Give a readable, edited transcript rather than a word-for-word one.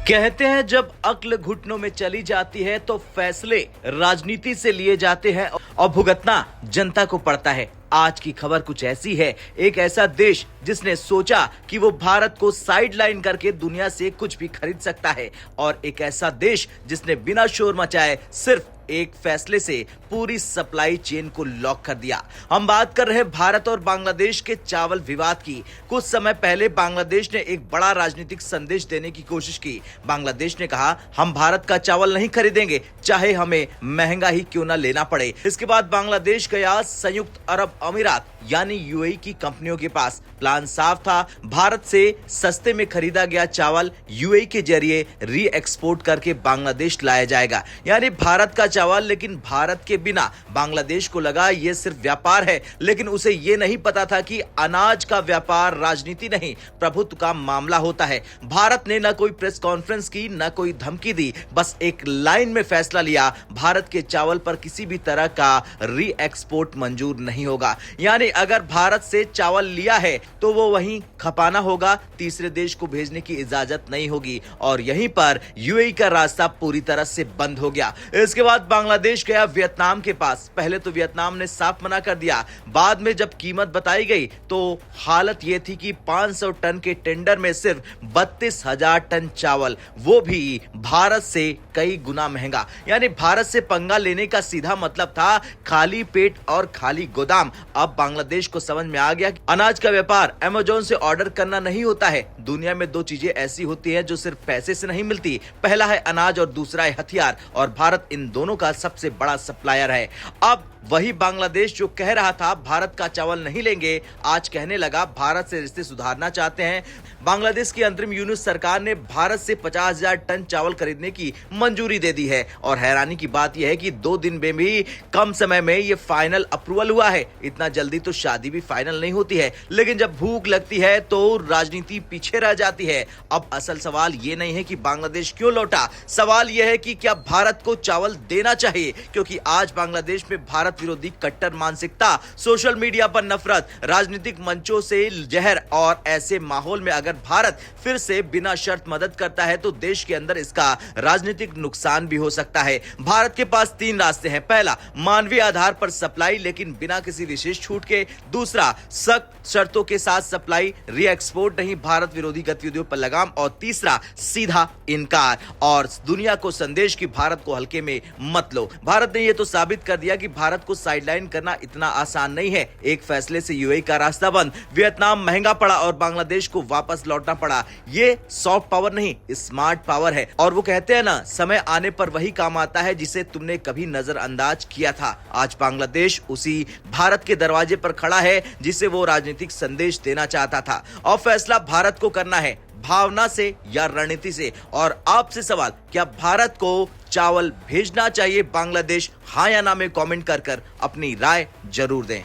कहते हैं जब अक्ल घुटनों में चली जाती है तो फैसले राजनीति से लिए जाते हैं और भुगतना जनता को पड़ता है। आज की खबर कुछ ऐसी है। एक ऐसा देश जिसने सोचा कि वो भारत को साइडलाइन करके दुनिया से कुछ भी खरीद सकता है, और एक ऐसा देश जिसने बिना शोर मचाए सिर्फ एक फैसले से पूरी सप्लाई चेन को लॉक कर दिया। हम बात कर रहे हैं भारत और बांग्लादेश के चावल विवाद की। कुछ समय पहले बांग्लादेश ने एक बड़ा राजनीतिक संदेश देने की कोशिश की। बांग्लादेश ने कहा, हम भारत का चावल नहीं खरीदेंगे, चाहे हमें महंगा ही क्यों ना लेना पड़े। इसके बाद बांग्लादेश गया संयुक्त अरब अमीरात यानी यूएई की कंपनियों के पास। प्लान साफ था, भारत से सस्ते में खरीदा गया चावल यूएई के जरिए री एक्सपोर्ट करके बांग्लादेश लाया जाएगा, यानी भारत का चावल लेकिन भारत के बिना। बांग्लादेश को लगा ये सिर्फ व्यापार है, लेकिन उसे ये नहीं पता था कि अनाज का व्यापार राजनीति नहीं, प्रभुत्व का मामला होता है। भारत ने न कोई प्रेस कॉन्फ्रेंस की, न कोई धमकी दी, बस एक लाइन में फैसला लिया, भारत के चावल पर किसी भी तरह का री एक्सपोर्ट मंजूर नहीं होगा। यानी अगर भारत से चावल लिया है तो वो वहीं खपाना होगा, तीसरे देश को भेजने की इजाजत नहीं होगी, और यहीं पर यूएई का रास्ता पूरी तरह से बंद हो गया। इसके बाद बांग्लादेश गया वियतनाम के पास। पहले तो वियतनाम ने साफ मना कर दिया, बाद में जब कीमत बताई गई तो हालत यह थी कि 500 टन के टेंडर में सिर्फ 32,000 टन चावल, वो भी भारत से कई गुना महंगा। यानी भारत से पंगा लेने का सीधा मतलब था खाली पेट और खाली गोदाम। अब बांग्लादेश को समझ में आ गया कि अनाज का व्यापार अमेज़न से ऑर्डर करना नहीं होता है। दुनिया में दो चीजें ऐसी होती हैं जो सिर्फ पैसे से नहीं मिलती, पहला है अनाज और दूसरा है हथियार, और भारत इन दोनों का सबसे बड़ा सप्लायर है। अब वही बांग्लादेश जो कह रहा था भारत का चावल नहीं लेंगे, आज कहने लगा भारत से रिश्ते सुधारना चाहते हैं। बांग्लादेश की अंतरिम यूनुस सरकार ने भारत से 50,000 टन चावल खरीदने की मंजूरी दे दी है, और हैरानी की बात यह है कि 2 दिन में भी कम समय में यह फाइनल अप्रूवल हुआ है। इतना जल्दी तो शादी भी फाइनल नहीं होती है, लेकिन जब भूख लगती है तो राजनीति पीछे रह जाती है। अब असल सवाल यह नहीं है कि बांग्लादेश क्यों लौटा, सवाल यह है कि क्या भारत को चावल देना चाहिए, क्योंकि आज बांग्लादेश में भारत विरोधी कट्टर मानसिकता, सोशल मीडिया पर नफरत, राजनीतिक मंचों से जहर, और ऐसे माहौल में अगर भारत फिर से बिना शर्त मदद करता है तो देश के अंदर इसका राजनीतिक नुकसान भी हो सकता है। भारत के पास 3 रास्ते हैं। पहला, मानवीय आधार पर सप्लाई लेकिन बिना किसी विशेष छूट के। दूसरा, सख्त शर्तों के साथ सप्लाई, री एक्सपोर्ट नहीं, भारत विरोधी गतिविधियों पर लगाम। और तीसरा, सीधा इनकार और दुनिया को संदेश कि भारत को हल्के में मत लो। भारत ने यह तो साबित कर दिया कि भारत को साइडलाइन करना इतना आसान नहीं है। एक फैसले से यूएई का रास्ता बंद, वियतनाम महंगा पड़ा और बांग्लादेश को वापस लौटना पड़ा। ये सॉफ्ट पावर नहीं, स्मार्ट पावर है। और वो कहते हैं ना, समय आने पर वही काम आता है जिसे तुमने कभी नजरअंदाज किया था। आज बांग्लादेश उसी भारत के दरवाजे पर खड़ा है जिसे वो राजनीतिक संदेश देना चाहता था, और फैसला भारत को करना है, भावना से या रणनीति से। और आपसे सवाल, क्या भारत को चावल भेजना चाहिए बांग्लादेश? हाँ या ना में कमेंट कर अपनी राय जरूर दें।